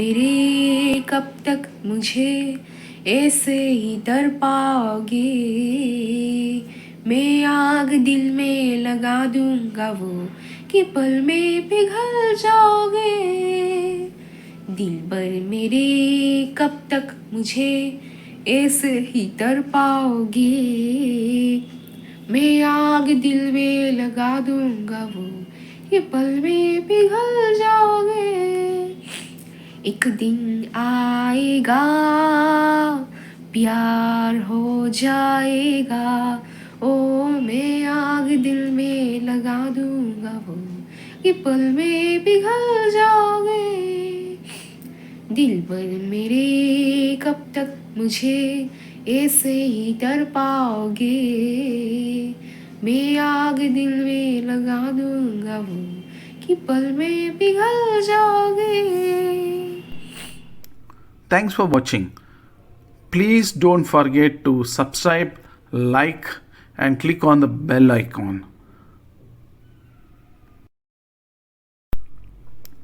मेरे कब तक मुझे ऐसे ही तर पाओगे, मैं आग दिल में लगा दूंगा वो कि पल में पिघल जाओगे। दिल भर मेरे कब तक मुझे ऐसे ही तर पाओगे, मैं आग दिल में लगा दूंगा वो कि पल में पिघल जाओगे। एक दिन आएगा प्यार हो जाएगा, ओ मैं आग दिल में लगा दूंगा वो कि पल में पिघल जाओगे। दिल भर मेरे कब तक मुझे ऐसे ही तर पाओगे, मैं आग दिल में लगा दूंगा वो कि पल में पिघल जाओगे। Thanks for watching. Please don't forget to subscribe, like, and click on the bell icon.